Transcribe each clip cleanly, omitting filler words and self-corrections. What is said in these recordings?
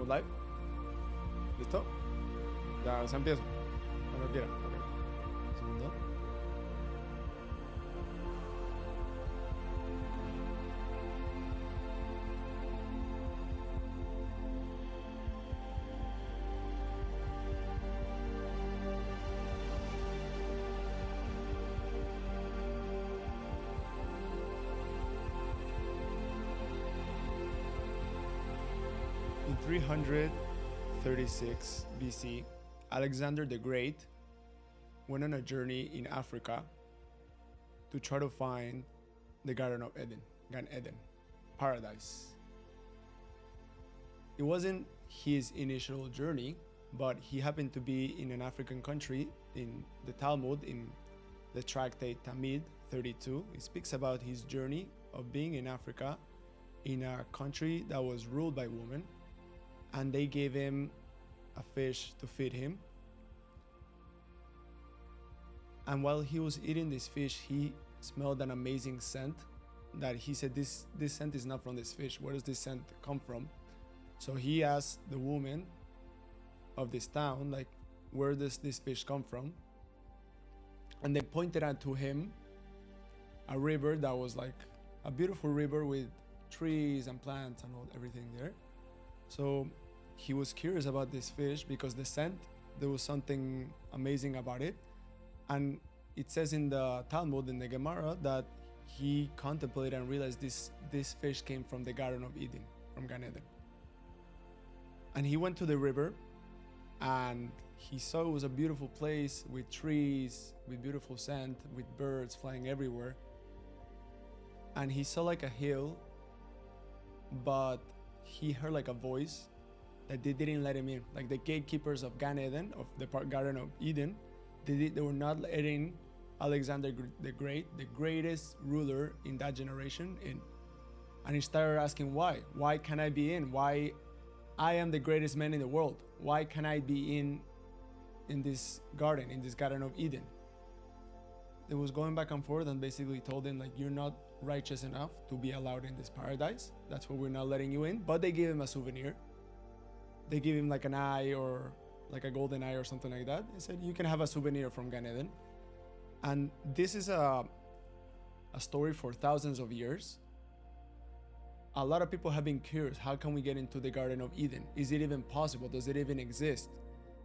live? ¿Listo? Ya se empieza. Cuando quiera. Ok. Un segundo. In 336 BC, Alexander the Great went on a journey in Africa to try to find the Garden of Eden, Gan Eden, paradise. It wasn't his initial journey, but he happened to be in an African country. In the Talmud, in the tractate Tamid 32, it speaks about his journey of being in Africa in a country that was ruled by women, and they gave him a fish to feed him. And while he was eating this fish, he smelled an amazing scent that he said, this scent is not from this fish. Where does this scent come from? So he asked the woman of this town, like, where does this fish come from? And they pointed out to him a river that was like a beautiful river with trees and plants and everything there. So he was curious about this fish because the scent, there was something amazing about it. And it says in the Talmud, in the Gemara, that he contemplated and realized this fish came from the Garden of Eden, from Gan Eden. And he went to the river and he saw it was a beautiful place with trees, with beautiful scent, with birds flying everywhere. And he saw like a hill, but he heard like a voice that they didn't let him in. Like the gatekeepers of Gan Eden, of the Garden of Eden, they were not letting Alexander the Great, the greatest ruler in that generation, in. And he started asking why? Why can't I be in? Why I am the greatest man in the world? Why can't I be in this garden, in this Garden of Eden? It was going back and forth and basically told him like, you're not righteous enough to be allowed in this paradise. That's why we're not letting you in. But they gave him a souvenir. They give him like an eye or like a golden eye or something like that. They said, you can have a souvenir from Gan Eden. And this is a story for thousands of years. A lot of people have been curious, how can we get into the Garden of Eden? Is it even possible? Does it even exist?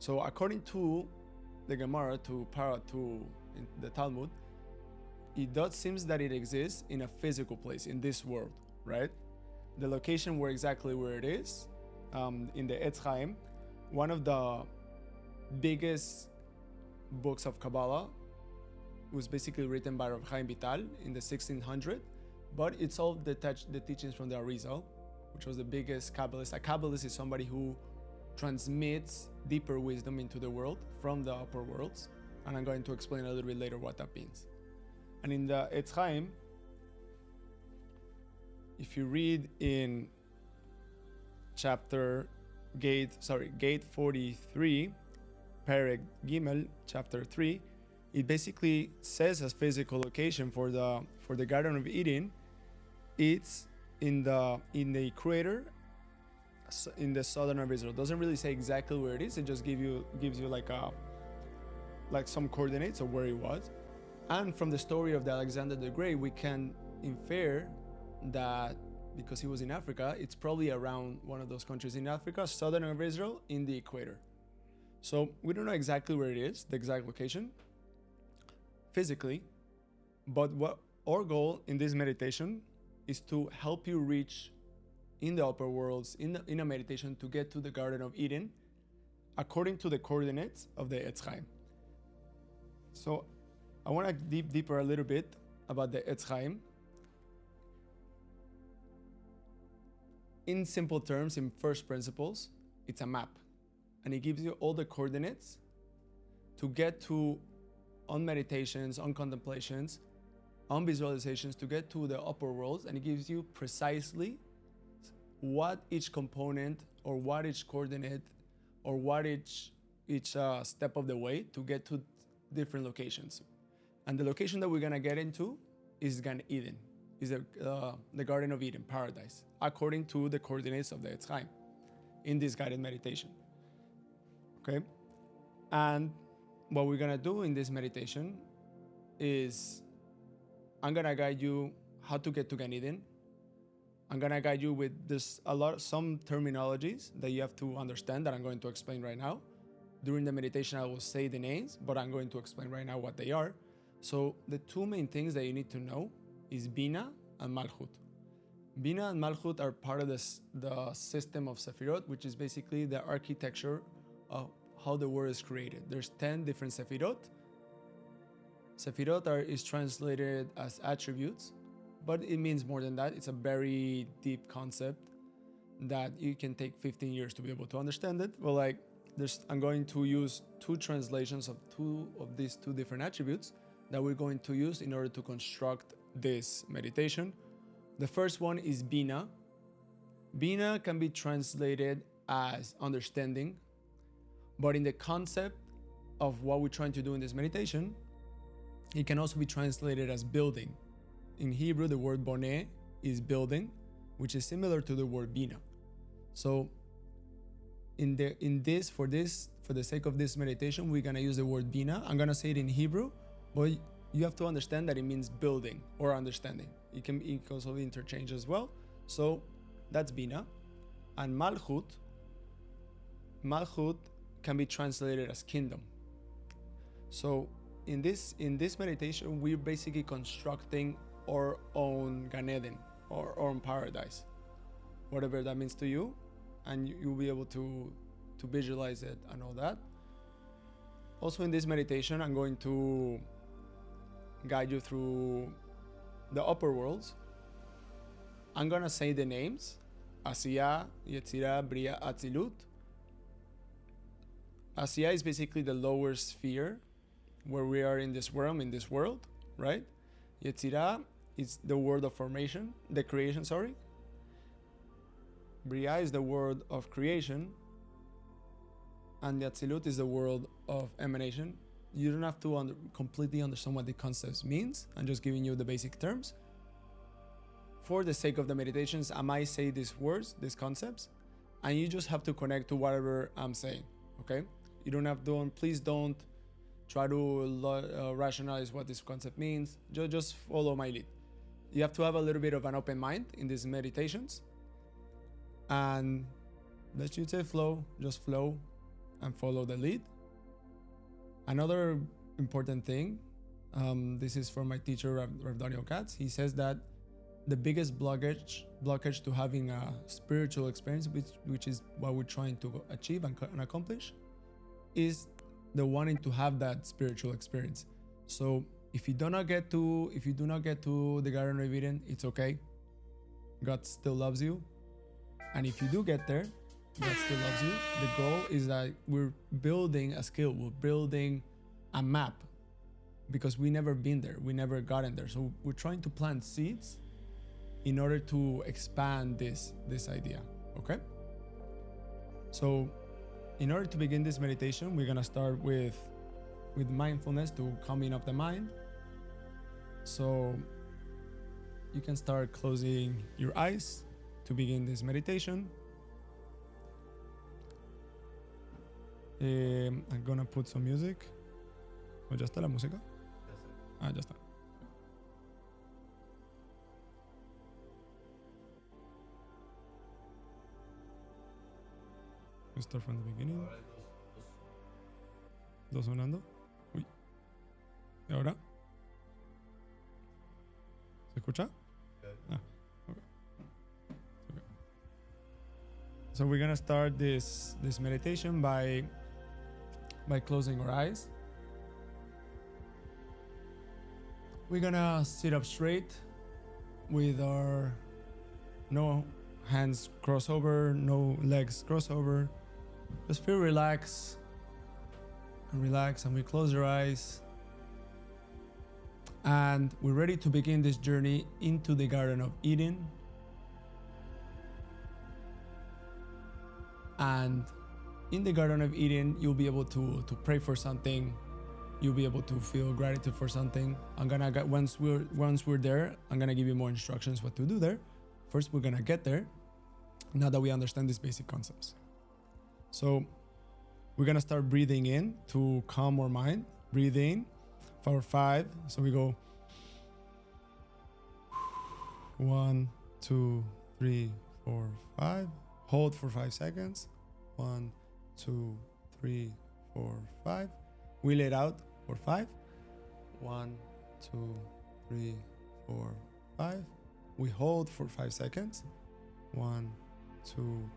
So according to the Gemara, to in the Talmud, it does seems that it exists in a physical place, in this world, right? The location where it is, in the Etz Chaim, one of the biggest books of Kabalah, was basically written by Rav Chaim Vital in the 1600s, but it's all the teachings from the Arizal, which was the biggest Kabbalist. A Kabbalist is somebody who transmits deeper wisdom into the world from the upper worlds, and I'm going to explain a little bit later what that means. And in the Etz Chaim, if you read in Gate 43, Perek Gimel, chapter 3, it basically says as physical location for the Garden of Eden, it's in the equator in the southern of Israel. It doesn't really say exactly where it is. It just gives you like some coordinates of where it was. And from the story of the Alexander the Great, we can infer that because he was in Africa, it's probably around one of those countries in Africa, southern of Israel, in the equator. So we don't know exactly where it is, the exact location, physically, but what our goal in this meditation is to help you reach in the upper worlds, in a meditation, to get to the Garden of Eden, according to the coordinates of the Etz Chaim. So I want to dig deeper a little bit about the Etz Chaim. In simple terms, in first principles, it's a map, and it gives you all the coordinates to get to, on meditations, on contemplations, on visualizations, to get to the upper worlds, and it gives you precisely what each component or what each coordinate or what each step of the way to get to different locations. And the location that we're gonna get into is Gan Eden, is the Garden of Eden, paradise, according to the coordinates of the Etz Chaim. in this guided meditation. Okay? And what we're gonna do in this meditation is I'm gonna guide you how to get to Gan Eden. I'm gonna guide you with some terminologies that you have to understand that I'm going to explain right now. During the meditation, I will say the names, but I'm going to explain right now what they are. So the two main things that you need to know is Bina and Malchut. Bina and Malchut are part of the system of Sefirot, which is basically the architecture of how the world is created. There's 10 different Sefirot. Sefirot is translated as attributes, but it means more than that. It's a very deep concept that you can take 15 years to be able to understand it. Well, I'm going to use two translations of these two different attributes that we're going to use in order to construct this meditation. The first one is Bina. Bina can be translated as understanding, but in the concept of what we're trying to do in this meditation, it can also be translated as building. In Hebrew, the word boneh is building, which is similar to the word Bina. So for the sake of this meditation, we're gonna use the word Bina. I'm gonna say it in Hebrew, but you have to understand that it means building or understanding. It can also be interchanged as well. So that's Bina. And Malchut can be translated as kingdom. So in this meditation, we're basically constructing our own Gan Eden, or our own paradise, whatever that means to you, and you'll be able to visualize it and all that. Also in this meditation, I'm going to guide you through the upper worlds. I'm gonna say the names: Asiya, Yetzirah, Bria, Atzilut. Asiya is basically the lower sphere where we are in this world, right? Yetzirah is the world of formation, the creation, sorry. Bria is the world of creation, and the Atzilut is the world of emanation. You don't have to completely understand what the concepts means. I'm just giving you the basic terms. For the sake of the meditations, I might say these words, these concepts, and you just have to connect to whatever I'm saying, okay? You don't have to, please don't try to rationalize what this concept means. Just follow my lead. You have to have a little bit of an open mind in these meditations, and let's just say flow, just flow and follow the lead. Another important thing, this is from my teacher, Rav Daniel Katz. He says that the biggest blockage to having a spiritual experience, which is what we're trying to achieve and accomplish, is the wanting to have that spiritual experience. So if you do not get to the Garden of Eden, it's okay. God still loves you. And if you do get there, God still loves you. The goal is that we're building a skill, we're building a map, because we never been there, we never gotten there. So we're trying to plant seeds in order to expand this idea, okay? So in order to begin this meditation, we're gonna start with mindfulness to calming up the mind. So you can start closing your eyes to begin this meditation. I'm gonna put some music. ¿O ya está la música? Ah, ya está. Let's start from the beginning. Dos sonando. Uy. ¿Y ahora? ¿Se escucha? Ah, okay. So we're gonna start this meditation by closing our eyes. We're gonna sit up straight with our no hands crossover, no legs crossover. Just feel relaxed, and we close our eyes. And we're ready to begin this journey into the Garden of Eden. And in the Garden of Eden, you'll be able to pray for something. You'll be able to feel gratitude for something. Once we're there, I'm gonna give you more instructions what to do there. First, we're gonna get there, now that we understand these basic concepts. So we're gonna start breathing in to calm our mind. Breathe in for 5. So we go 1, 2, 3, 4, 5. Hold for 5 seconds. 1, 2, 3, 4, 5. We let out for 5. 1, 2, 3, 4, 5. We hold for 5 seconds. 1, 2,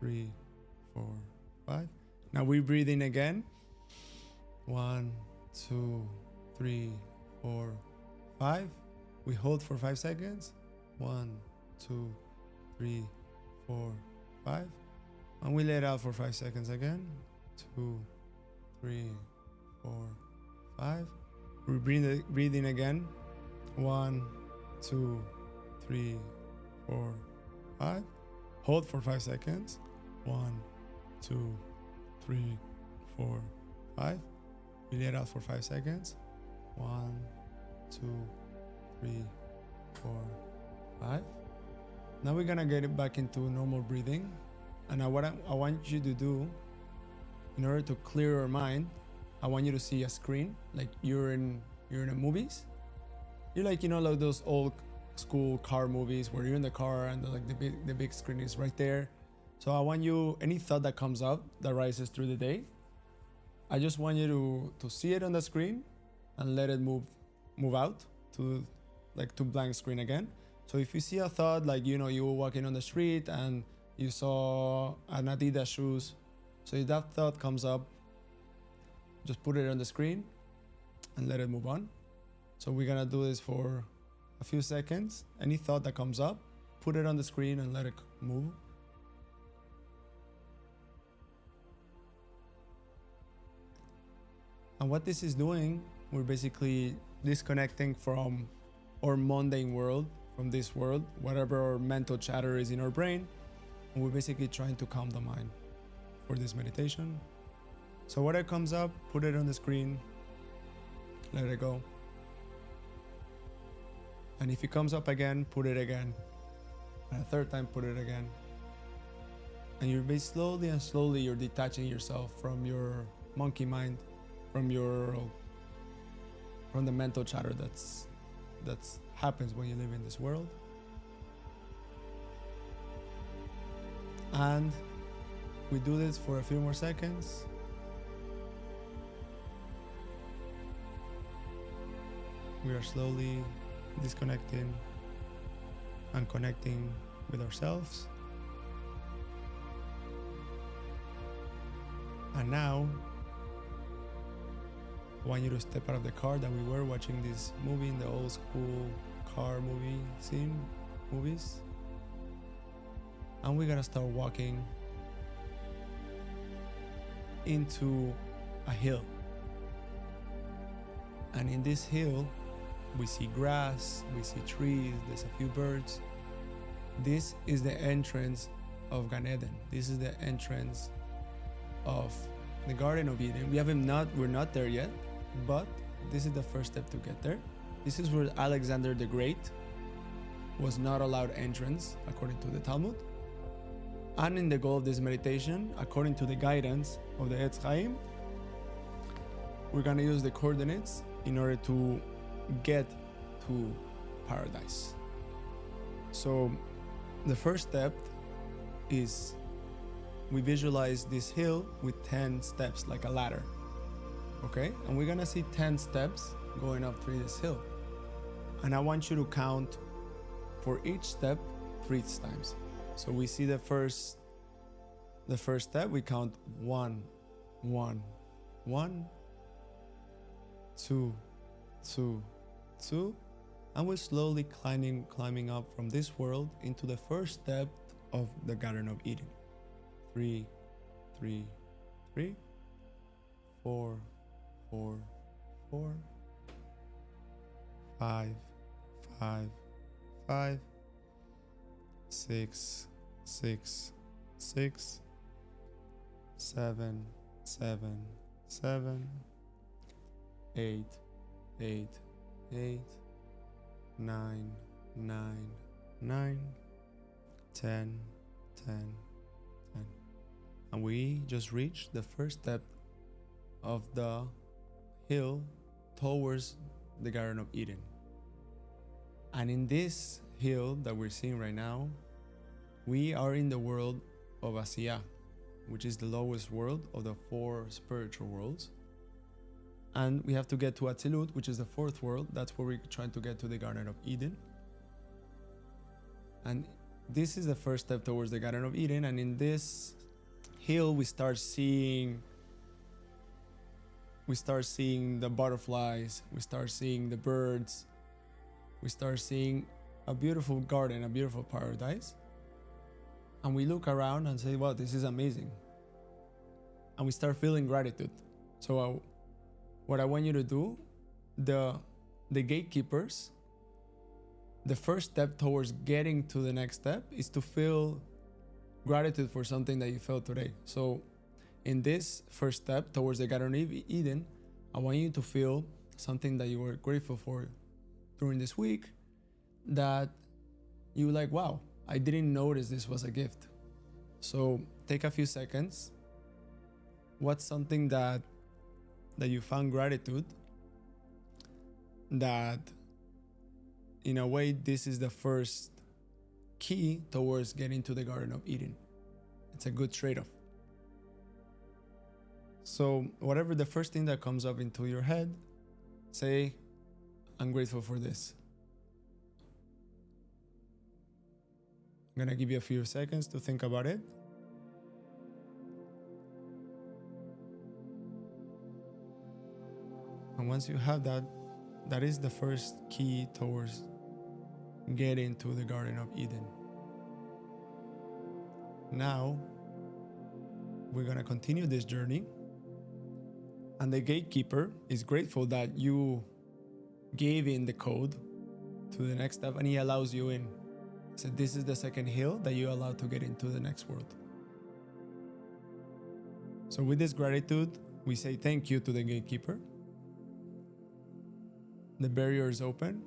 3, 4, 5. Now we breathe in again. 1, 2, 3, 4, 5. We hold for 5 seconds. 1, 2, 3, 4, 5. And we let out for 5 seconds again. 2, 3, 4, 5. We breathe in again. 1, 2, 3, 4, 5. Hold for 5 seconds. 1, 2, 3, 4, 5. We let out for 5 seconds. 1, 2, 3, 4, 5. Now we're gonna get it back into normal breathing. And now what I want you to do, in order to clear your mind, I want you to see a screen, like you're in the movies. You're like, like those old school car movies where you're in the car and the big screen is right there. So I want you, any thought that comes up that rises through the day, I just want you to see it on the screen and let it move out to blank screen again. So if you see a thought, like, you were walking on the street and you saw an Adidas shoes. So if that thought comes up, just put it on the screen and let it move on. So we're gonna do this for a few seconds. Any thought that comes up, put it on the screen and let it move. And what this is doing, we're basically disconnecting from our mundane world, from this world, whatever our mental chatter is in our brain. And we're basically trying to calm the mind for this meditation. So whatever comes up, put it on the screen, let it go. And if it comes up again, put it again. And a third time, put it again. And you're slowly and slowly, you're detaching yourself from your monkey mind, from the mental chatter that's happens when you live in this world. And we do this for a few more seconds. We are slowly disconnecting and connecting with ourselves. And now I want you to step out of the car that we were watching this movie in the old school car movie movies. And we're gonna start walking into a hill. And in this hill, we see grass, we see trees, there's a few birds. This is the entrance of Gan Eden. This is the entrance of the Garden of Eden. We're not there yet, but this is the first step to get there. This is where Alexander the Great was not allowed entrance, according to the Talmud. And in the goal of this meditation, according to the guidance of the Etz Chaim, we're gonna use the coordinates in order to get to paradise. So the first step is we visualize this hill with 10 steps, like a ladder. Okay? And we're gonna see 10 steps going up through this hill. And I want you to count for each step 3 times. So we see the first step, we count 1, 1, 1, 2, 2, 2, and we're slowly climbing up from this world into the first step of the Garden of Eden. 3, 3, 3, 4, 4, 4, 5, 5, 5, 6, 6, 6, 7, 7, 7, 8, 8, 8, 9, 9, 9, 10, 10, 10. And we just reached the first step of the hill towards the Garden of Eden. And in this hill that we're seeing right now, we are in the world of Asiyah, which is the lowest world of the 4 spiritual worlds. And we have to get to Atzilut, which is the 4th world. That's where we're trying to get to the Garden of Eden. And this is the first step towards the Garden of Eden. And in this hill, we start seeing the butterflies, we start seeing the birds, we start seeing a beautiful garden, a beautiful paradise. And we look around and say, wow, this is amazing. And we start feeling gratitude. So what I want you to do, the gatekeepers, the first step towards getting to the next step is to feel gratitude for something that you felt today. So in this first step towards the Garden of Eden, I want you to feel something that you were grateful for during this week, that you were like, wow, I didn't notice this was a gift. So take a few seconds. What's something that you found gratitude, that in a way this is the first key towards getting to the Garden of Eden. It's a good trade-off. So whatever the first thing that comes up into your head, say, I'm grateful for this. I'm gonna give you a few seconds to think about it. And once you have that, that is the first key towards getting to the Garden of Eden. Now, we're gonna continue this journey. And the gatekeeper is grateful that you gave in the code to the next step, and he allows you in. So this is the second hill that you allow to get into the next world. So with this gratitude, we say thank you to the gatekeeper. The barrier is open,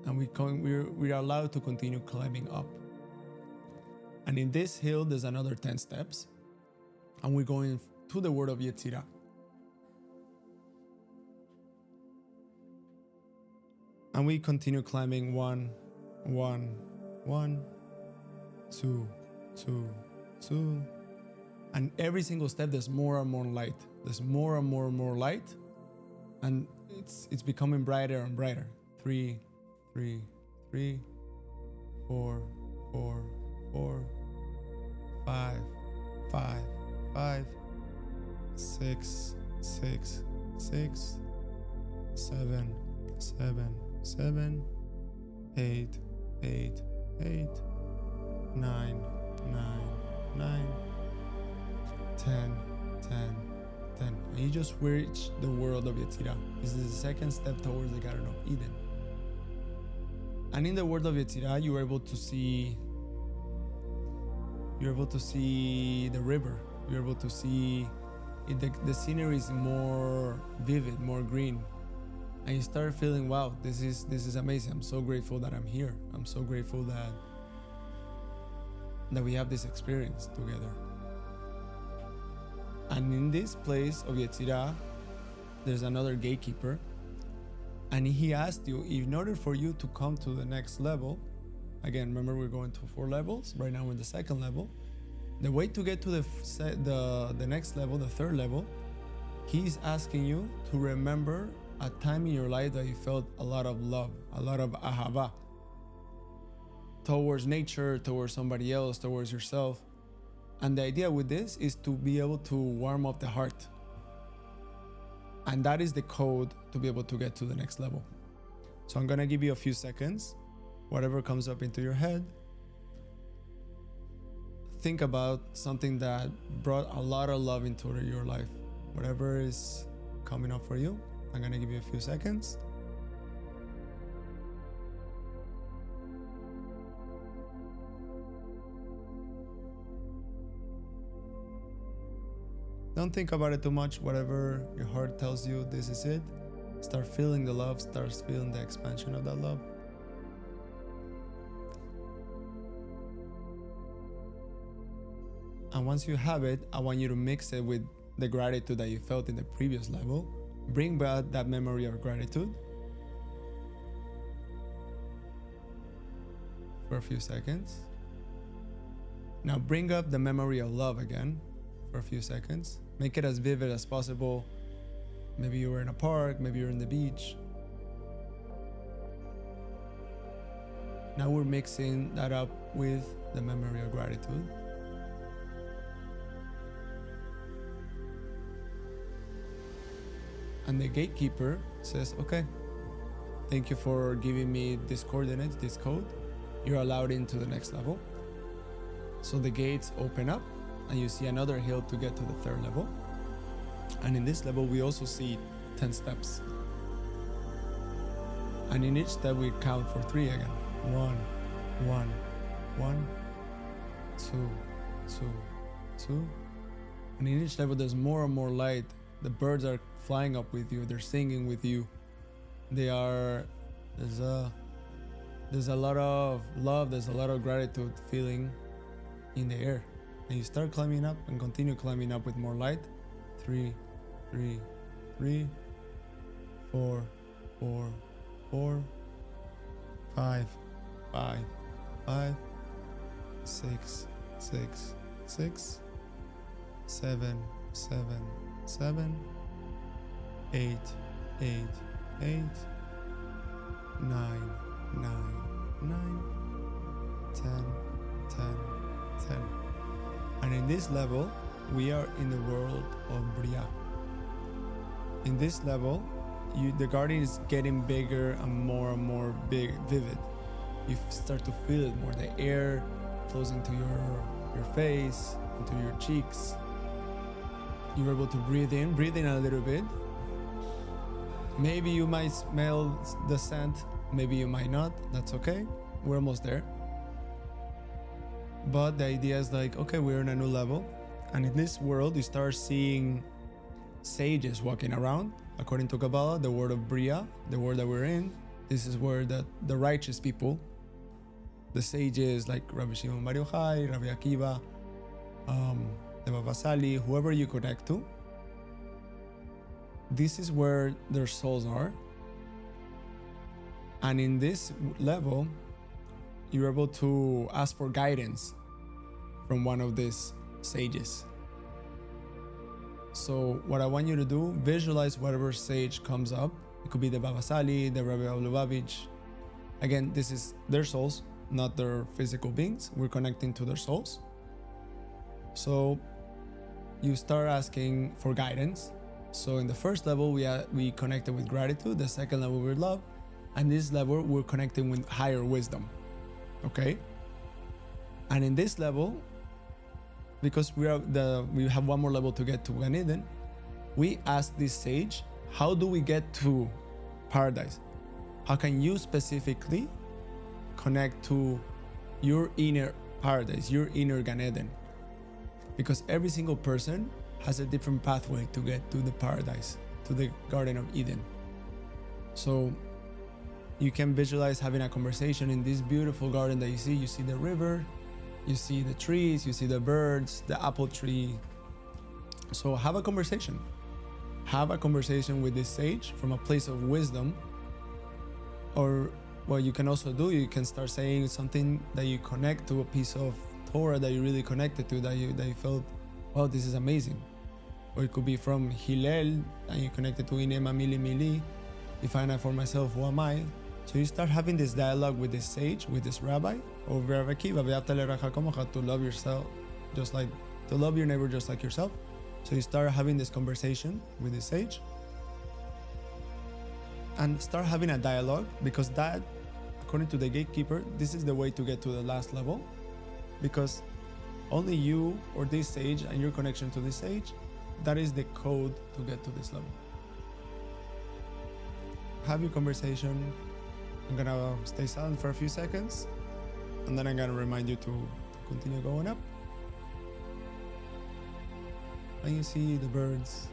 and we're allowed to continue climbing up. And in this hill, there's another 10 steps, and we're going to the world of Yetzirah. And we continue climbing 1, 1, 1, 2, 2, 2. And every single step, there's more and more light. There's more and more light. And it's becoming brighter and brighter. 3, 3, 3, 4, 4, 4, 5, 5, 5, 6, 6, 6, 7, 7, 7, 8, 8, 8, 9, 9, 9, 10, 10, 10. And you just reach the world of Yetzirah. This is the second step towards the Garden of Eden. And in the world of Yetzirah, you're able to see the river. You're able to see the scenery is more vivid, more green. And you start feeling, wow, this is amazing. I'm so grateful that I'm here. I'm so grateful that we have this experience together. And in this place of Yetzirah, there's another gatekeeper. And he asked you, in order for you to come to the next level, again, remember we're going to 4 levels. Right now we're in the 2nd level. The way to get to the next level, the 3rd level, he's asking you to remember a time in your life that you felt a lot of love, a lot of ahava towards nature, towards somebody else, towards yourself. And the idea with this is to be able to warm up the heart. And that is the code to be able to get to the next level. So I'm gonna give you a few seconds. Whatever comes up into your head, think about something that brought a lot of love into your life. Whatever is coming up for you, I'm gonna give you a few seconds. Don't think about it too much. Whatever your heart tells you, this is it. Start feeling the love, start feeling the expansion of that love. And once you have it, I want you to mix it with the gratitude that you felt in the previous level. Bring back that memory of gratitude for a few seconds. Now bring up the memory of love again for a few seconds. Make it as vivid as possible. Maybe you were in a park, maybe you're in the beach. Now we're mixing that up with the memory of gratitude. And the gatekeeper says, okay, thank you for giving me these coordinates, this code. You're allowed into the next level. So the gates open up and you see another hill to get to the third level. And in this level, we also see 10 steps. And in each step, we count for 3 again. 1, 1, 1, 2, 2, 2. And in each level, there's more and more light. The birds are flying up with you. They're singing with you. There's a lot of love. There's a lot of gratitude feeling in the air. And you start climbing up and continue climbing up with more light. 3, 3, 3, 4, 4, 4, 5, 5, 5, 6, 6, 6, 7, 7, 7, 8, 8, 8, 9, 9, 9, 10, 10, 10. And in this level, we are in the world of Bria. In this level, the garden is getting bigger and more vivid. You start to feel it more. The air flows into your face, into your cheeks. You're able to breathe in a little bit. Maybe you might smell the scent, maybe you might not. That's okay. We're almost there. But the idea is like, okay, we're in a new level. And in this world, you start seeing sages walking around. According to Kabalah, the word of Bria, the world that we're in, this is where the righteous people, the sages like Rabbi Shimon Bar Yochai, Rabbi Akiva, the Baba Sali, whoever you connect to, this is where their souls are. And in this level, you're able to ask for guidance from one of these sages. So what I want you to do, visualize whatever sage comes up. It could be the Baba Sali, the Rabbi Lubavitch. Again, this is their souls, not their physical beings. We're connecting to their souls. So you start asking for guidance. So in the first level, we connected with gratitude. The second level, with love. And this level, we're connecting with higher wisdom. Okay? And in this level, because we have one more level to get to Gan Eden, we ask this sage, how do we get to paradise? How can you specifically connect to your inner paradise, your inner Gan Eden? Because every single person has a different pathway to get to the paradise, to the Garden of Eden. So you can visualize having a conversation in this beautiful garden that you see. You see the river, you see the trees, you see the birds, the apple tree. So have a conversation. Have a conversation with this sage from a place of wisdom. Or what you can also do, you can start saying something that you connect to, a piece of Torah that you really connected to, that you felt, wow, this is amazing. Or it could be from Hillel, and you connected to Inema Mili Mili, define for myself, who am I? So you start having this dialogue with this sage, with this rabbi, or Rabbi Akiva, to love yourself, to love your neighbor just like yourself. So you start having this conversation with this sage, and start having a dialogue, because that, according to the gatekeeper, this is the way to get to the last level, because only you or this sage and your connection to this sage, that is the code to get to this level. Have your conversation. I'm gonna stay silent for a few seconds, and then I'm gonna remind you to continue going up. And you see the birds.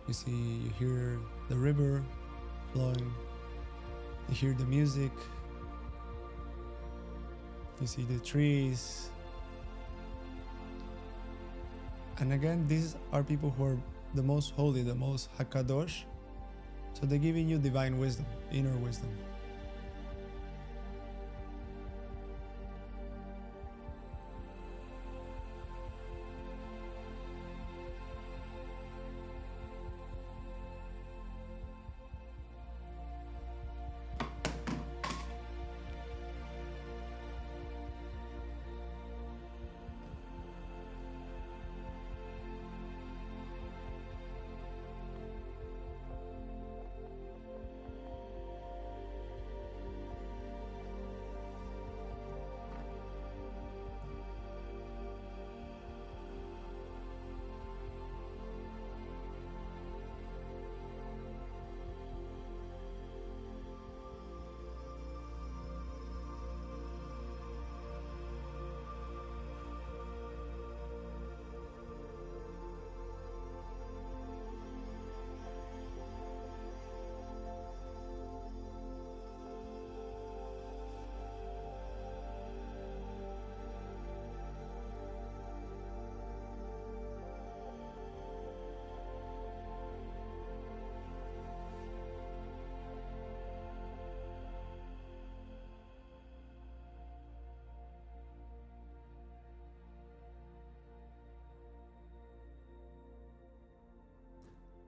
You hear the river flowing. You hear the music. You see the trees. And again, these are people who are the most holy, the most hakadosh. So they're giving you divine wisdom, inner wisdom.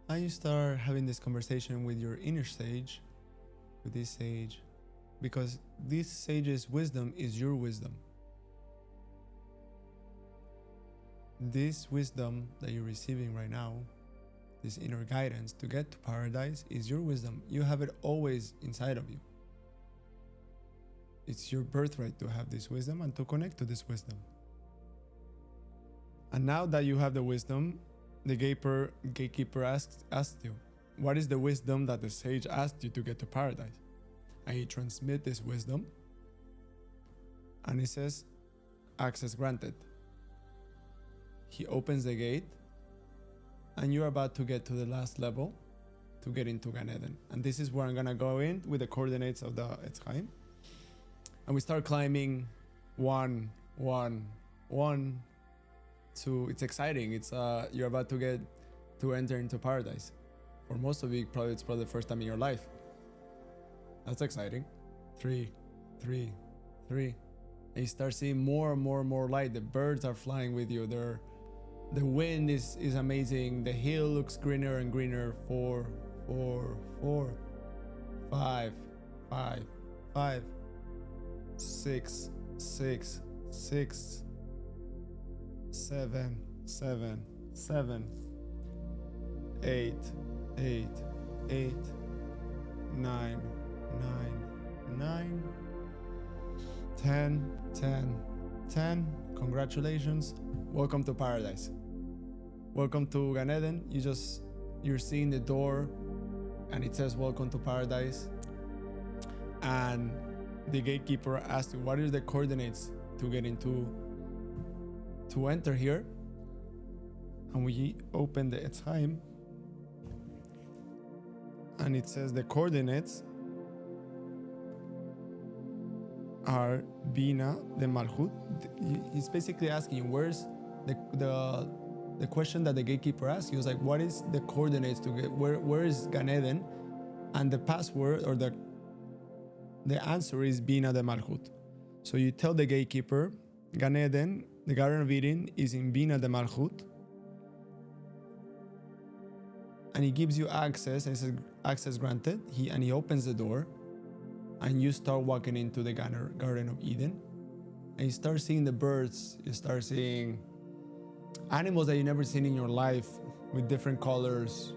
And you start having this conversation with your inner sage, with this sage, because this sage's wisdom is your wisdom. This wisdom that you're receiving right now, this inner guidance to get to paradise, is your wisdom. You have it always inside of you. It's your birthright to have this wisdom and to connect to this wisdom. And now that you have the wisdom, the gatekeeper asked you, what is the wisdom that the sage asked you to get to paradise? And he transmits this wisdom, and he says, access granted. He opens the gate, and you're about to get to the last level to get into Gan Eden. And this is where I'm gonna go in with the coordinates of the Etz Chaim. And we start climbing 1, 1, 1, 2. It's exciting. It's you're about to get to enter into paradise. For most of you, it's probably the first time in your life. That's exciting. 3, 3, 3. And you start seeing more and more and more light. The birds are flying with you. The wind is amazing. The hill looks greener and greener. 4, 4, 4, 5, 5, 5, 6, 6, 6, 7, 7, 7, 8, 8, 8, 9, 9, 9, 10, 10, 10. Congratulations. Welcome to paradise. Welcome to Gan Eden. You're seeing the door and it says welcome to paradise. And the gatekeeper asked you, what are the coordinates to get to enter here? And we open the Etz Chaim, and it says the coordinates are Bina de Malchut. He's basically asking you, where's the question that the gatekeeper asked. He was like, what is the coordinates to get, where is Gan Eden? And the password or the answer is Bina de Malchut. So you tell the gatekeeper, Gan Eden, the Garden of Eden, is in Bina de Malchut. And he gives you access, and it says access granted. He opens the door, and you start walking into the Garden of Eden. And you start seeing the birds, you start seeing animals that you've never seen in your life with different colors.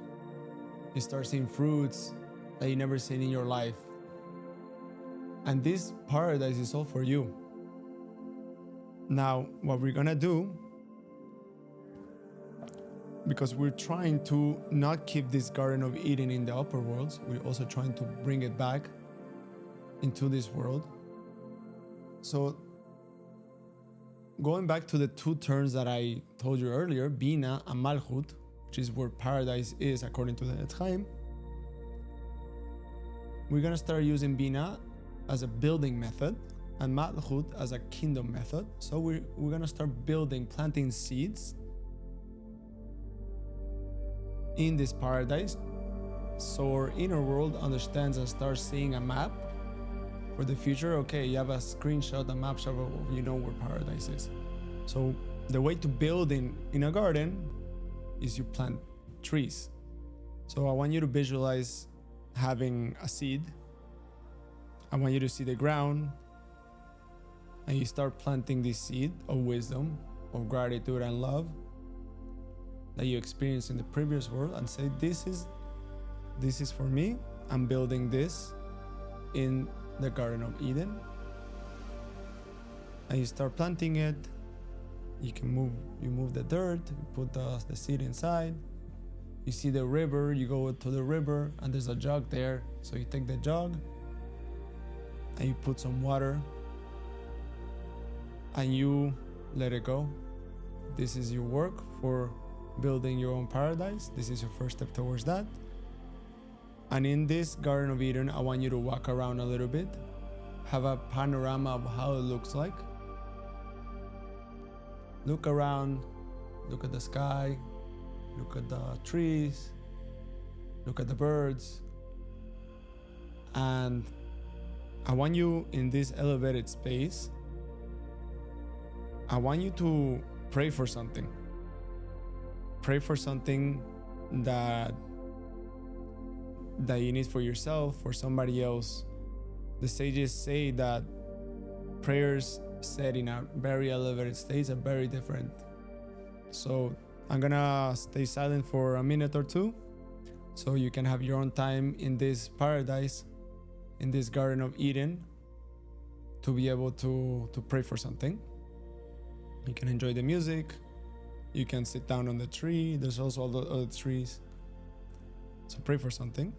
You start seeing fruits that you've never seen in your life. And this paradise is all for you. Now, what we're gonna do, because we're trying to not keep this Garden of Eden in the upper worlds, we're also trying to bring it back into this world. So, going back to the two terms that I told you earlier, Bina and Malchut, which is where paradise is according to the Etz Chaim, we're gonna start using Bina as a building method and Malchut as a kingdom method. So we're gonna start building, planting seeds in this paradise. So our inner world understands and starts seeing a map for the future. Okay, you have a screenshot, a map shot of where paradise is. So the way to build in a garden is you plant trees. So I want you to visualize having a seed. I want you to see the ground, and you start planting this seed of wisdom, of gratitude and love that you experienced in the previous world, and say, this is for me. I'm building this in the Garden of Eden. And you start planting it. You move the dirt, you put the seed inside. You see the river, you go to the river, and there's a jug there. So you take the jug and you put some water and you let it go. This is your work for building your own paradise. This is your first step towards that. And in this Garden of Eden, I want you to walk around a little bit, have a panorama of how it looks like. Look around, look at the sky, look at the trees, look at the birds. And I want you in this elevated space, I want you to pray for something. Pray for something that you need for yourself, for somebody else. The sages say that prayers said in a very elevated state are very different. So I'm gonna stay silent for a minute or two so you can have your own time in this paradise, in this Garden of Eden, to be able to pray for something. You can enjoy the music. You can sit down on the tree. There's also all the other trees. So pray for something.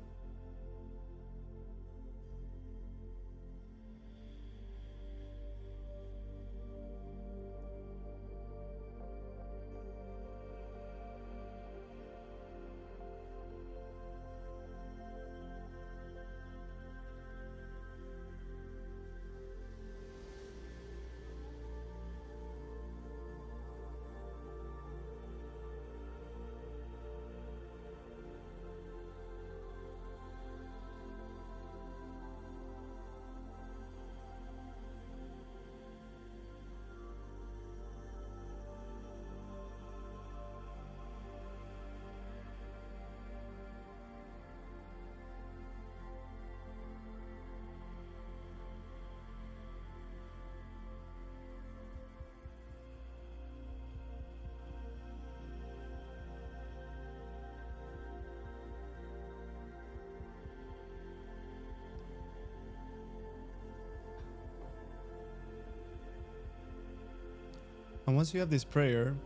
And once you have this prayer,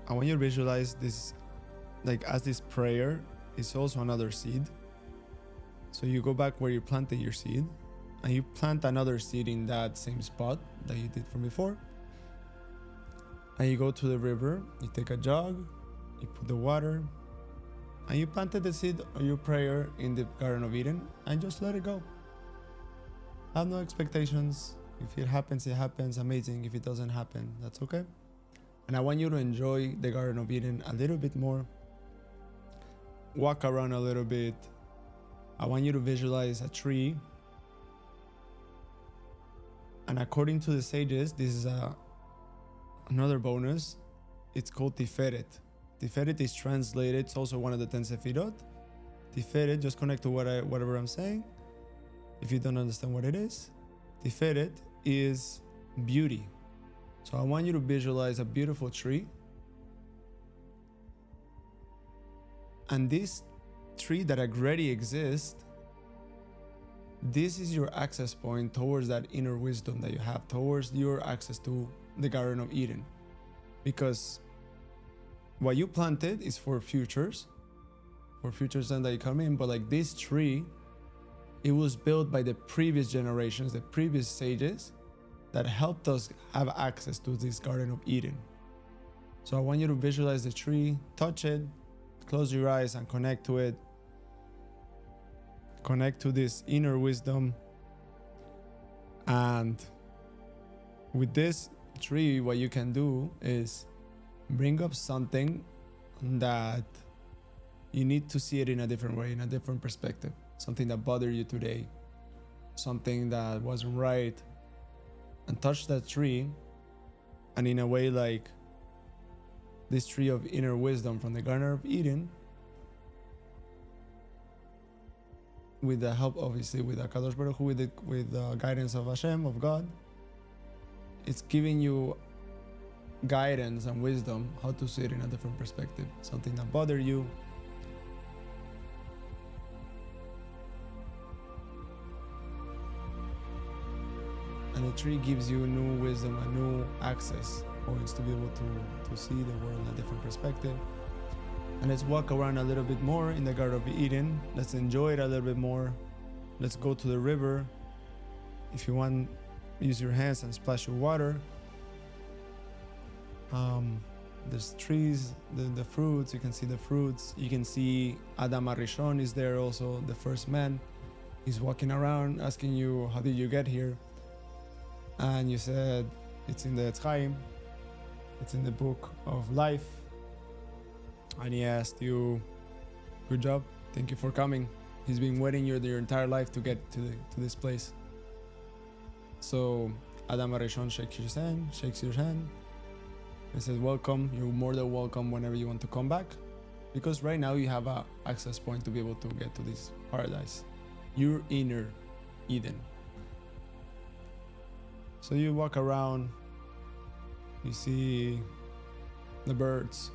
I want you to visualize this, like, as this prayer is also another seed. So you go back where you planted your seed and you plant another seed in that same spot that you did from before. And you go to the river, you take a jug, you put the water, and you planted the seed of your prayer in the Garden of Eden, and just let it go. Have no expectations. If it happens, amazing. If it doesn't happen, that's okay. And I want you to enjoy the Garden of Eden a little bit more. Walk around a little bit. I want you to visualize a tree. And according to the sages, this is another bonus. It's called Tiferet. Tiferet is translated, it's also one of the 10 Sefirot. Tiferet, just connect to whatever I'm saying. If you don't understand what it is, Tiferet is beauty. So I want you to visualize a beautiful tree. And this tree that already exists, this is your access point towards that inner wisdom that you have, towards your access to the Garden of Eden. Because what you planted is for futures that you come in, but like this tree, it was built by the previous generations, the previous sages that helped us have access to this Garden of Eden. So I want you to visualize the tree, touch it, close your eyes and connect to it. Connect to this inner wisdom. And with this tree, what you can do is bring up something that you need to see it in a different way, in a different perspective. Something that bothered you today, something that wasn't right, and touch that tree, and in a way, like this tree of inner wisdom from the Garden of Eden, with the help, obviously, with Kadosh Baruch Hu, with the guidance of Hashem, of God, it's giving you guidance and wisdom how to see it in a different perspective. Something that bothered you, and the tree gives you new wisdom and new access points to be able to see the world in a different perspective. And let's walk around a little bit more in the Garden of Eden. Let's enjoy it a little bit more. Let's go to the river. If you want, use your hands and splash with water. There's trees, the fruits, you can see the fruits. You can see Adam Arishon is there also, the first man. He's walking around asking you, how did you get here? And you said, it's in the Etz Chaim. It's in the book of life. And he asked you, good job, thank you for coming. He's been waiting your entire life to get to this place. So Adam Arishon shakes your hand, and says, welcome, you're more than welcome whenever you want to come back. Because right now you have a access point to be able to get to this paradise, your inner Eden. So you walk around, you see the birds,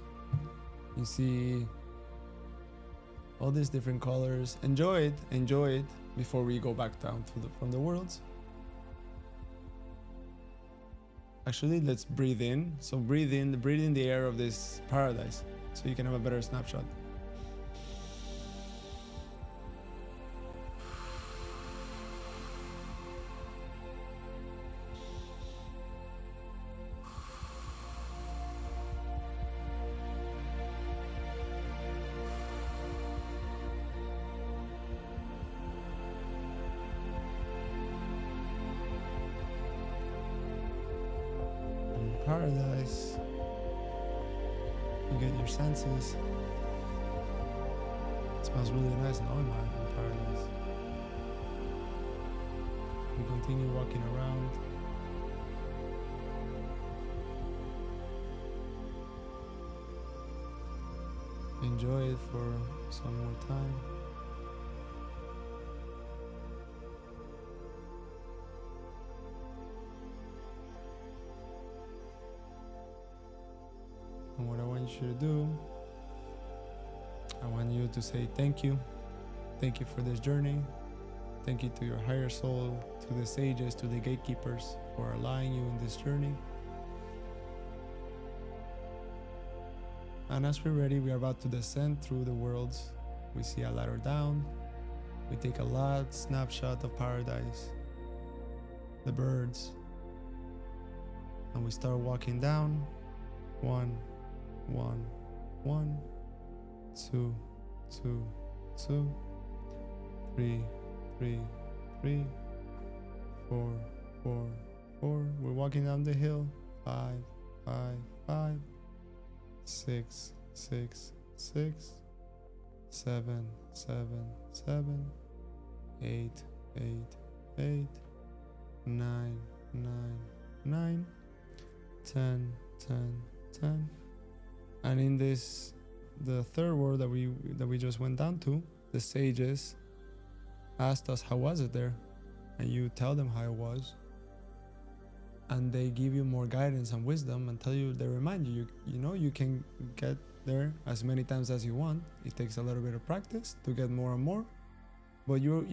you see all these different colors. Enjoy it before we go back down from the worlds. Actually, let's breathe in. So breathe in the air of this paradise so you can have a better snapshot. Paradise, you get your senses. It smells really nice now in paradise. We continue walking around. Enjoy it for some more time. And what I want you to do, I want you to say thank you. Thank you for this journey. Thank you to your higher soul, to the sages, to the gatekeepers for allowing you in this journey. And as we're ready, we are about to descend through the worlds. We see a ladder down. We take a last snapshot of paradise, the birds, and we start walking down. 1, 1, 1, 2, 2, 2, 3, 3, 3, 4, 4, 4. We're walking down the hill. 5, 5, 5, 6, 6, 6, 7, 7, 7, 8, 8, 8, 9, 9, 9, 10, 10, 10. And in this, the third world that we just went down to, the sages asked us how was it there, and you tell them how it was, and they give you more guidance and wisdom and tell you, they remind you, you know, you can get there as many times as you want. It takes a little bit of practice to get more and more, but you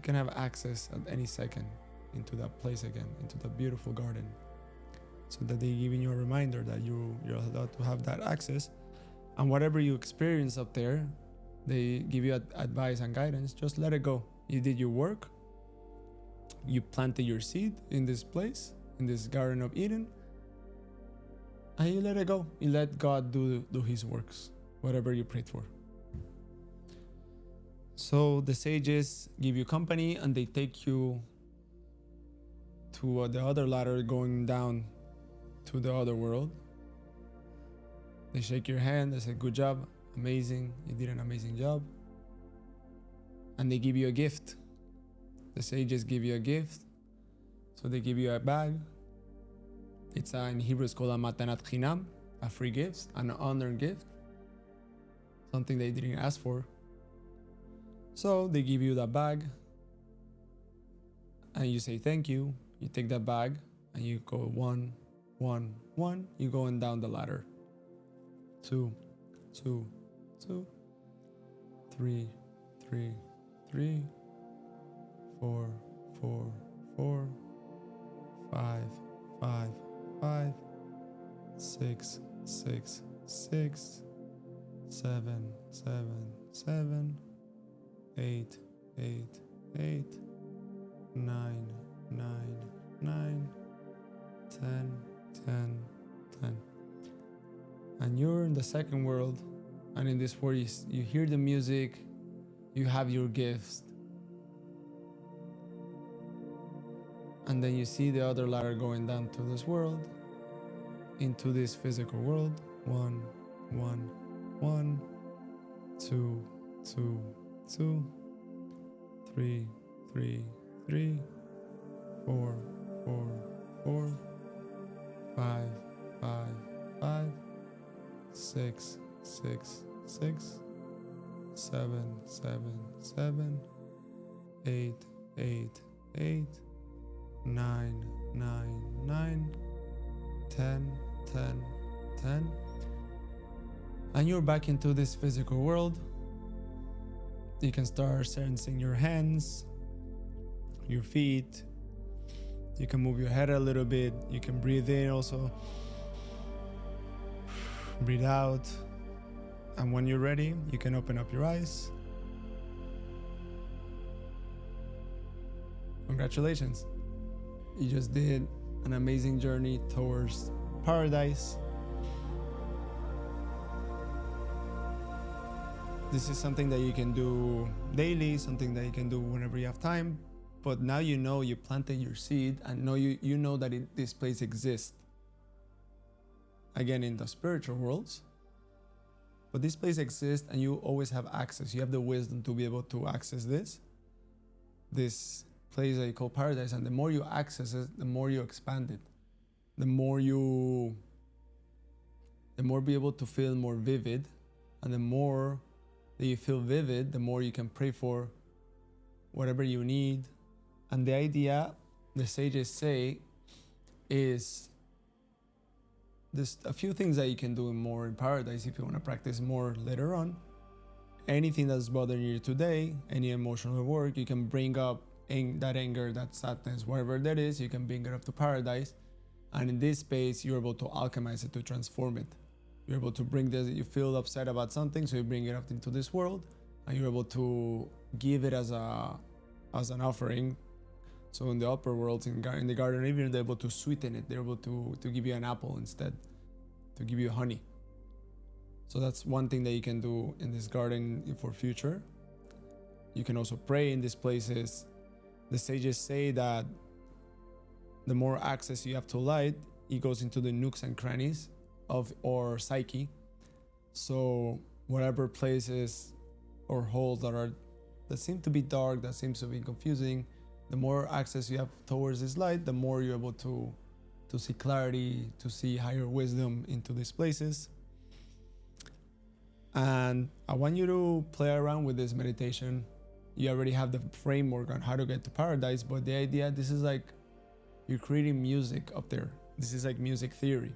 can have access at any second into that place again, into the beautiful garden. So that they're giving you a reminder that you're allowed to have that access, and whatever you experience up there, they give you advice and guidance. Just let it go. You did your work. You planted your seed in this place, in this Garden of Eden, and you let it go. You let God do His works, whatever you prayed for. So the sages give you company, and they take you to the other ladder going down to the other world. They shake your hand, they say, good job, amazing, you did an amazing job. And they give you a gift. The sages give you a gift. So they give you a bag. It's in Hebrew, it's called a matanat chinam, a free gift, an honored gift. Something they didn't ask for. So they give you that bag. And you say thank you. You take that bag and you go 1, 1, 1. You're going down the ladder. 2, 2, 2, 3, 3, 3, 4, 4, 4, 5, 5, 5, 6, 6, 6, 7, 7, 7, 8, 8, 8, 9, 9, 9, 10, 10, 10. And you're in the second world, and in this world you hear the music, you have your gifts, and then you see the other ladder going down to this world, into this physical world. 1, 1, 1, 2, 2, 2, 3, 3, 3, 4, 4, 4, 5, 5, 5, 6, 6, 6, 7, 7, 7, 8, 8, 8, 9, 9, 9, 10, 10, 10. And you're back into this physical world. You can start sensing your hands, your feet. You can move your head a little bit. You can breathe in also. Breathe out. And when you're ready, you can open up your eyes. Congratulations. You just did an amazing journey towards paradise. This is something that you can do daily, something that you can do whenever you have time. But now you know you planted your seed, and you know that this place exists. Again, in the spiritual worlds. But this place exists, and you always have access. You have the wisdom to be able to access this place that you call paradise. And the more you access it, the more you expand it. The more be able to feel more vivid. And the more that you feel vivid, the more you can pray for whatever you need. And the idea, the sages say, is there's a few things that you can do more in paradise if you want to practice more later on. Anything that's bothering you today, any emotional work, you can bring up that anger, that sadness, whatever that is, you can bring it up to paradise. And in this space, you're able to alchemize it, to transform it. You're able to bring this, you feel upset about something, so you bring it up into this world, and you're able to give it as an offering. So in the upper worlds, in the Garden of Eden, they're able to sweeten it. They're able to give you an apple instead, to give you honey. So that's one thing that you can do in this garden for future. You can also pray in these places. The sages say that the more access you have to light, it goes into the nooks and crannies of our psyche. So whatever places or holes that seem to be dark, that seems to be confusing, the more access you have towards this light, the more you're able to see clarity, to see higher wisdom into these places. And I want you to play around with this meditation. You already have the framework on how to get to paradise, but the idea, this is like you're creating music up there. This is like music theory.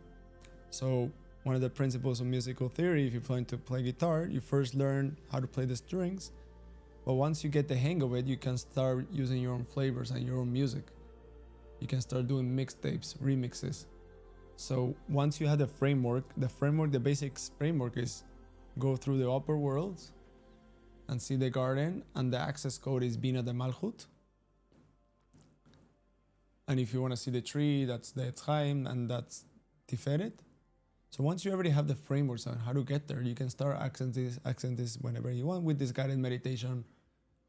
So one of the principles of musical theory, if you plan to play guitar, you first learn how to play the strings. But once you get the hang of it, you can start using your own flavors and your own music. You can start doing mixtapes, remixes. So once you have the framework, the basic framework is go through the upper worlds and see the garden, and the access code is Bina de Malchut. And if you want to see the tree, that's the Etz Chaim, and that's Tiferet. So once you already have the frameworks on how to get there, you can start accent this whenever you want with this guided meditation,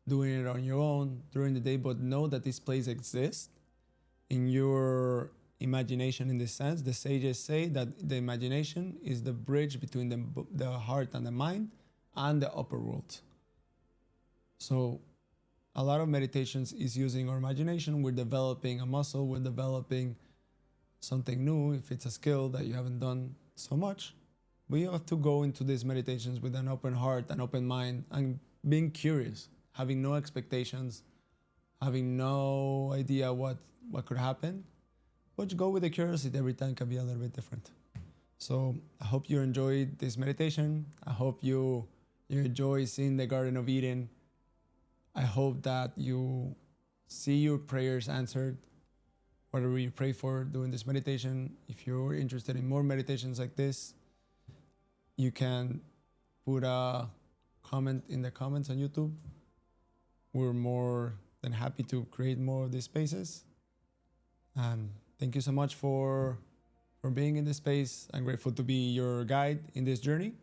doing it on your own during the day, but know that this place exists in your imagination in this sense. The sages say that the imagination is the bridge between the heart and the mind and the upper world. So a lot of meditations is using our imagination. We're developing a muscle, we're developing something new. If it's a skill that you haven't done so much, we have to go into these meditations with an open heart, an open mind, and being curious, having no expectations, having no idea what could happen. But go with the curiosity. Every time can be a little bit different. So I hope you enjoyed this meditation. I hope you enjoy seeing the Garden of Eden. I hope that you see your prayers answered, whatever you pray for during this meditation. If you're interested in more meditations like this, you can put a comment in the comments on YouTube. We're more than happy to create more of these spaces. And thank you so much for being in this space. I'm grateful to be your guide in this journey.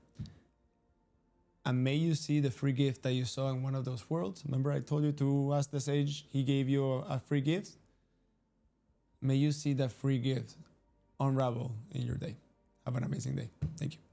And may you see the free gift that you saw in one of those worlds. Remember I told you to ask the sage, he gave you a free gift. May you see that free gift unravel in your day. Have an amazing day. Thank you.